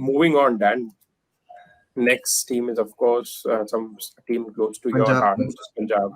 moving on, Dan. Next team is, of course, some team close to your Punjab. heart, which is Punjab.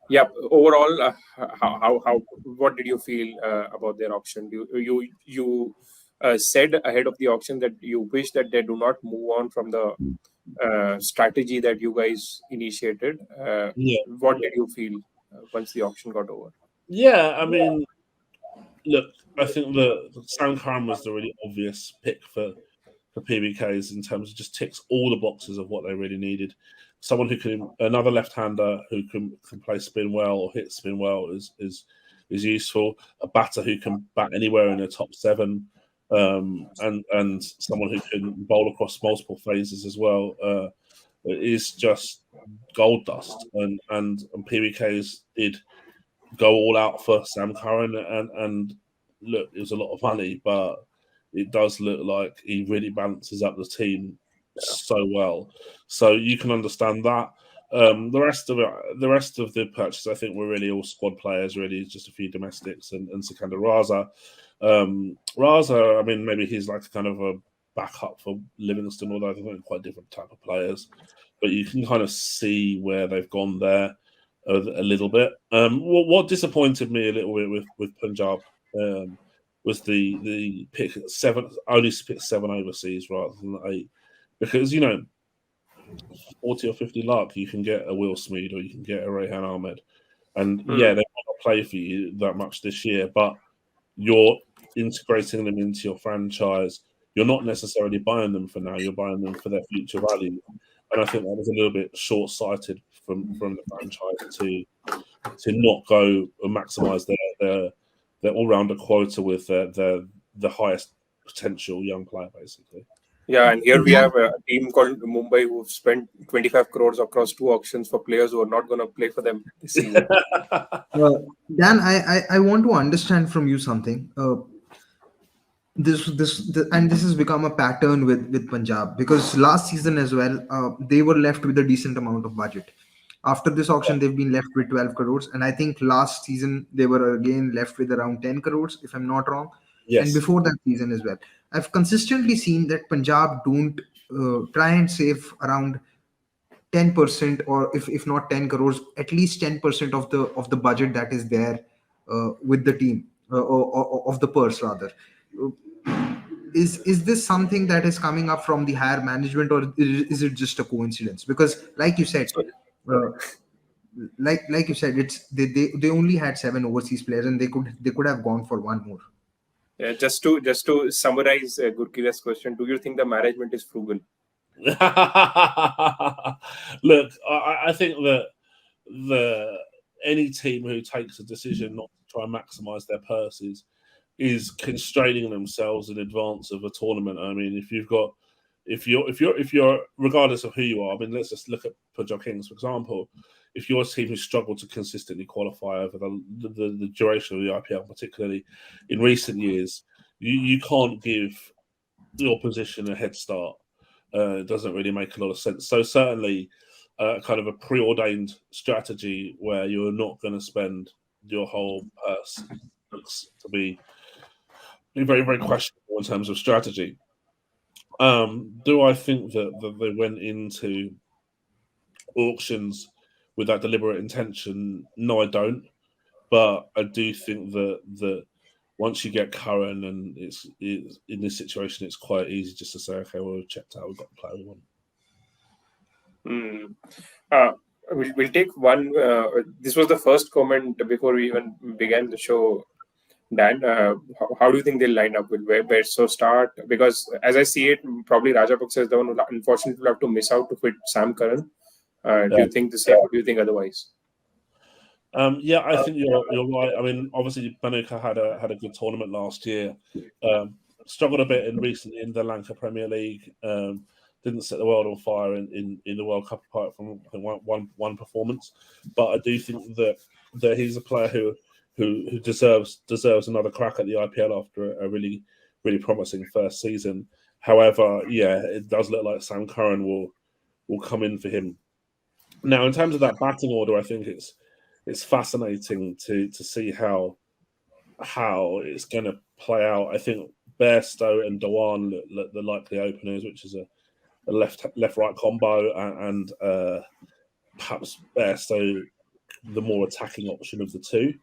Yeah. Overall, what did you feel about their auction? You said ahead of the auction that you wish that they do not move on from the strategy that you guys initiated. What did you feel once the auction got over? Yeah, I mean, look, I think the Sam Curran was the really obvious pick for PBKs in terms of just ticks all the boxes of what they really needed. Someone who can, another left-hander who can play spin well or hit spin well is useful. A batter who can bat anywhere in the top 7, and someone who can bowl across multiple phases as well is just gold dust. And PBKs did go all out for Sam Curran, and look, it was a lot of money, but it does look like he really balances up the team so well. So you can understand that. The rest of the purchase, I think, were really all squad players. Really, just a few domestics and Sikandar Raza. Raza, I mean, maybe he's like kind of a backup for Livingston, although I think they're quite different type of players. But you can kind of see where they've gone there a little bit. What disappointed me a little bit with Punjab was the pick 7, only pick 7 overseas rather than 8, because 40 or 50 luck you can get a Will Smeed or you can get a Rehan Ahmed, and they might not play for you that much this year, but you're integrating them into your franchise. You're not necessarily buying them for now; you're buying them for their future value, and I think that was a little bit short-sighted from the franchise to not go and maximise their all-rounder quota with the highest potential young player, basically. Yeah, and here we have a team called Mumbai who've spent 25 crores across 2 auctions for players who are not going to play for them this season. Dan, I want to understand from you something. This has become a pattern with Punjab, because last season as well, they were left with a decent amount of budget. After this auction, they've been left with 12 crores, and I think last season they were again left with around 10 crores, if I'm not wrong. Yes. And before that season as well, I've consistently seen that Punjab don't try and save around 10%, or if not 10 crores, at least 10% of the budget that is there with the team, or of the purse rather. Is this something that is coming up from the higher management, or is it just a coincidence? Because like you said, like you said, it's they only had 7 overseas players, and they could have gone for one more. Yeah, just to summarize Gurkirat's question, do you think the management is frugal? Look, I think that any team who takes a decision not to try and maximise their purses is constraining themselves in advance of a tournament. I mean, if you're regardless of who you are, I mean, let's just look at Punjab Kings, for example. If you're a team who struggled to consistently qualify over the duration of the IPL, particularly in recent years, you can't give the opposition a head start. It doesn't really make a lot of sense. So certainly kind of a preordained strategy where you're not going to spend your whole purse looks to be very, very questionable in terms of strategy. Do I think that they went into auctions with that deliberate intention? No, I don't. But I do think that once you get Curran, and it's in this situation, it's quite easy just to say, okay, well, we've checked out, we've got the player we want. We'll take one. This was the first comment before we even began the show, Dan. How do you think they'll line up? Will Berso start? Because as I see it, probably Rajapaksa is the one who unfortunately will have to miss out to fit Sam Curran. Do you think the same, or do you think otherwise? Yeah, I think you're right. I mean, obviously, Bhanuka had a good tournament last year. Struggled a bit recently in the Lanka Premier League. Didn't set the world on fire in the World Cup apart from one performance. But I do think that he's a player who deserves another crack at the IPL after a really, really promising first season. However, yeah, it does look like Sam Curran will come in for him. Now, in terms of that batting order, I think it's fascinating to see how it's going to play out. I think Bairstow and Dewan look the likely openers, which is a left-right combo, and perhaps Bairstow the more attacking option of the two.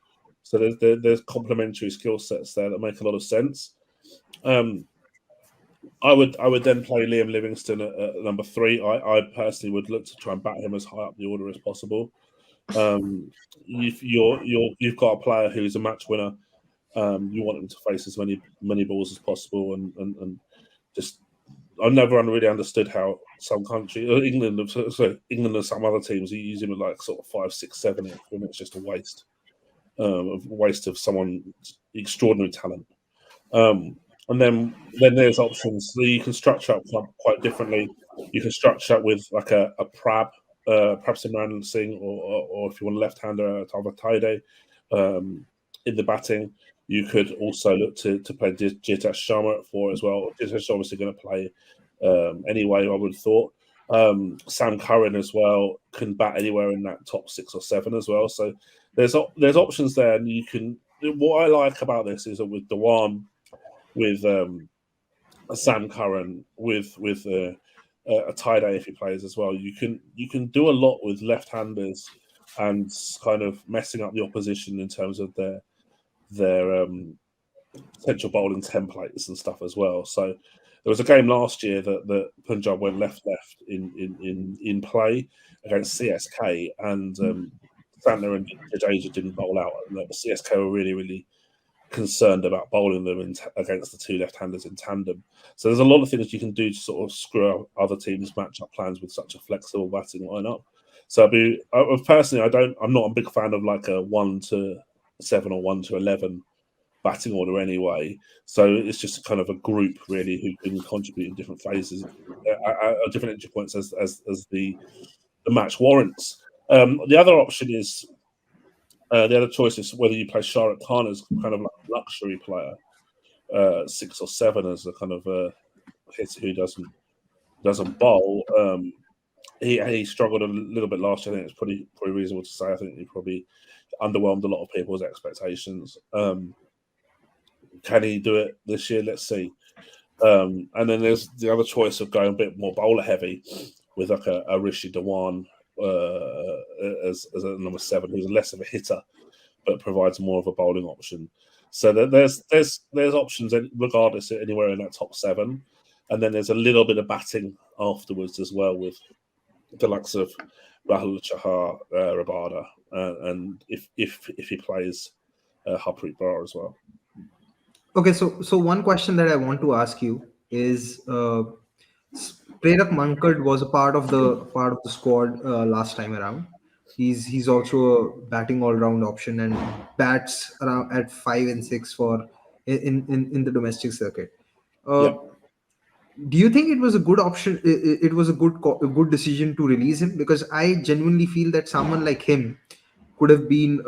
So there's complementary skill sets there that make a lot of sense. I would then play Liam Livingston at number 3. I personally would look to try and bat him as high up the order as possible. You've got a player who's a match winner. You want him to face as many balls as possible, and just I've never really understood how some country, England and some other teams, you use him at like sort of 5, 6, 7, and it's just a waste of someone's extraordinary talent. And then there's options. So you can structure up quite differently. You can structure up with like a Prab, perhaps Imran Singh, or if you want a left-hander, Tavaide in the batting. You could also look to play Jitesh Sharma at 4 as well. Jitesh obviously going to play anyway, I would have thought. Sam Curran as well can bat anywhere in that top 6 or 7 as well. So there's options there, and you can. What I like about this is that with Dewan, with Sam Curran, with a Tide if he plays as well, you can do a lot with left-handers and kind of messing up the opposition in terms of their potential bowling templates and stuff as well. So there was a game last year that Punjab went left in play against CSK, and Santner and Jadeja didn't bowl out, and the CSK were really concerned about bowling them against the 2 left-handers in tandem. So there's a lot of things you can do to sort of screw up other teams' match-up plans with such a flexible batting lineup. So personally, I'm not a big fan of like a 1 to 7 or 1 to 11 batting order anyway. So it's just kind of a group really who can contribute in different phases, at different entry points as the match warrants. The other option is. The other choice is whether you play Shah Rukh Khan as kind of like a luxury player, 6 or 7 as a kind of a hitter who doesn't bowl. He struggled a little bit last year. I think it's pretty reasonable to say. I think he probably underwhelmed a lot of people's expectations. Can he do it this year? Let's see. And then there's the other choice of going a bit more bowler heavy with like a Rishi Dewan as a number 7, who's less of a hitter but provides more of a bowling option. So there's options regardless anywhere in that top 7, and then there's a little bit of batting afterwards as well with the likes of Rahul Chahar, Rabada, and if he plays Harpreet Brar as well. Okay, so one question that I want to ask you is, Prerak Mankad was a part of the squad last time around. He's also a batting all round option and bats around at 5 and 6 for in the domestic circuit. Yeah. Do you think it was a good option? It was a good decision to release him, because I genuinely feel that someone like him could have been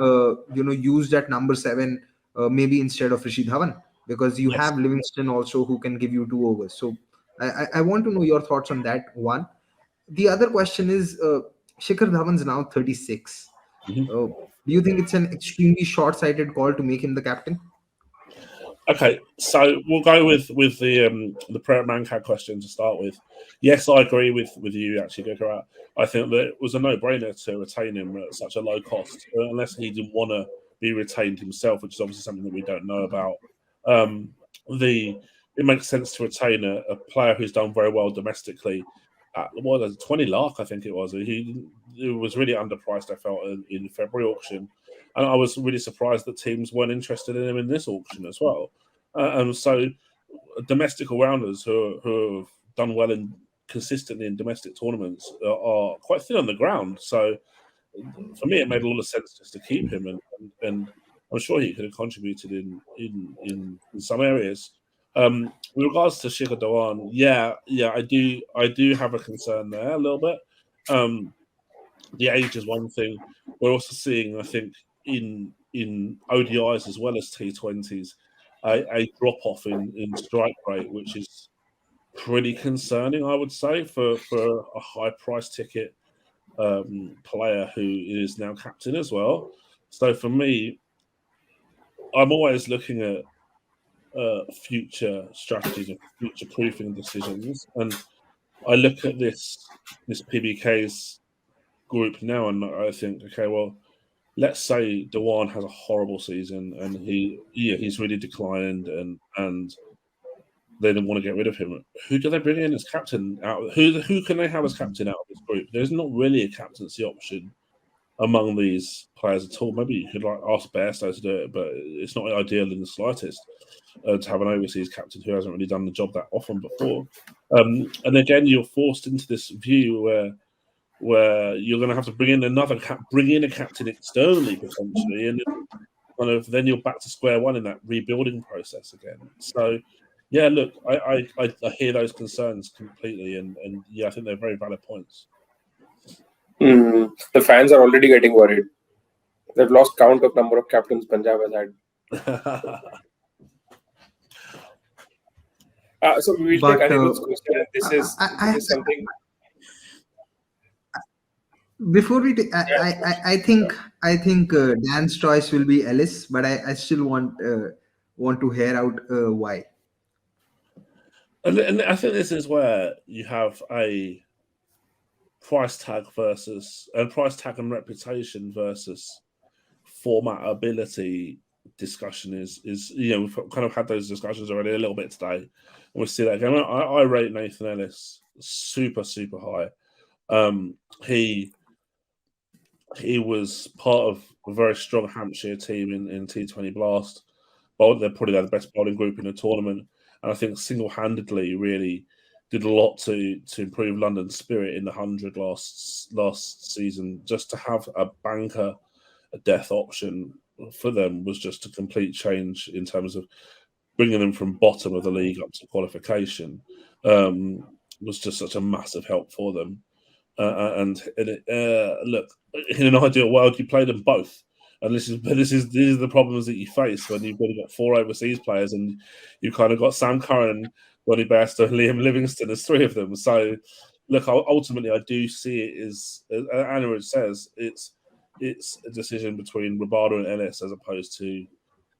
used at number 7, maybe instead of Rishi Dhawan, because you Yes. have Livingston also who can give you 2 overs. So I want to know your thoughts on that one. The other question is, Shikhar Dhawan's now 36. Mhm. Do you think it's an extremely short-sighted call to make him the captain? Okay, so we'll go with the Prerak Mankad question to start with. Yes, I agree with you actually, Gurkirat. I think that it was a no-brainer to retain him at such a low cost, unless he didn't want to be retained himself, which is obviously something that we don't know about. It makes sense to retain a player who's done very well domestically at 20 lakh, I think it was. He was really underpriced, I felt, in the February auction. And I was really surprised that teams weren't interested in him in this auction as well. And so domestic all-rounders who have done well consistently in domestic tournaments are quite thin on the ground. So for me, it made a lot of sense just to keep him, and I'm sure he could have contributed in some areas. With regards to Shikhar Dhawan, I do have a concern there a little bit. The age is one thing. We're also seeing, I think, in ODIs as well as T20s, a drop off in strike rate, which is pretty concerning, I would say, for a high price ticket player who is now captain as well. So for me, I'm always looking at future strategies and future proofing decisions. And I look at this PBK's group now, and I think, okay, well, let's say Dewan has a horrible season and he's really declined, and they didn't want to get rid of him. Who do they bring in as captain? Who can they have as captain out of this group? There's not really a captaincy option among these players at all. Maybe you could ask Bairstow to do it, but it's not ideal in the slightest to have an overseas captain who hasn't really done the job that often before. And again, you're forced into this view where you're going to have to bring in a captain externally potentially, and kind of then you're back to square one in that rebuilding process again. So, yeah, look, I hear those concerns completely, and yeah, I think they're very valid points. The fans are already getting worried. They've lost count of number of captains Punjab has had. So we will take Anirudh's question. This is something. Before we take, I think Dan's choice will be Ellis, but I still want to hear out why. And I think this is where you have a price tag and reputation versus format ability discussion is we've kind of had those discussions already a little bit today, and we'll see that again. I rate Nathan Ellis super high. He was part of a very strong Hampshire team in T20 Blast. They're probably the best bowling group in the tournament, and I think single-handedly really did a lot to improve London's spirit in the 100 last season. Just to have a banker, a death option for them was just a complete change in terms of bringing them from bottom of the league up to qualification. Was just such a massive help for them. Look, in an ideal world, you play them both, and these are the problems that you face when you've got 4 overseas players and you've kind of got Sam Curran, Ronnie Bairstow, and Liam Livingstone as 3 of them. So, look, ultimately, I do see it as Anirudh says, it's a decision between Rabada and Ellis as opposed to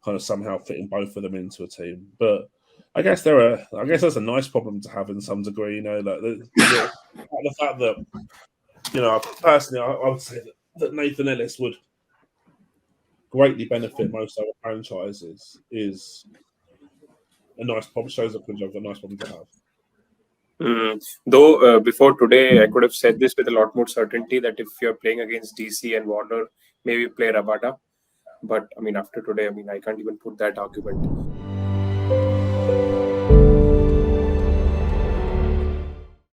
kind of somehow fitting both of them into a team. But I guess that's a nice problem to have in some degree. Like the fact that personally, I would say that Nathan Ellis would greatly benefit most other franchises is a nice problem. Shows that Punjab's a nice problem to have. Though before today, I could have said this with a lot more certainty that if you're playing against DC and Warner, maybe play Rabada. But I mean, after today, I can't even put that argument.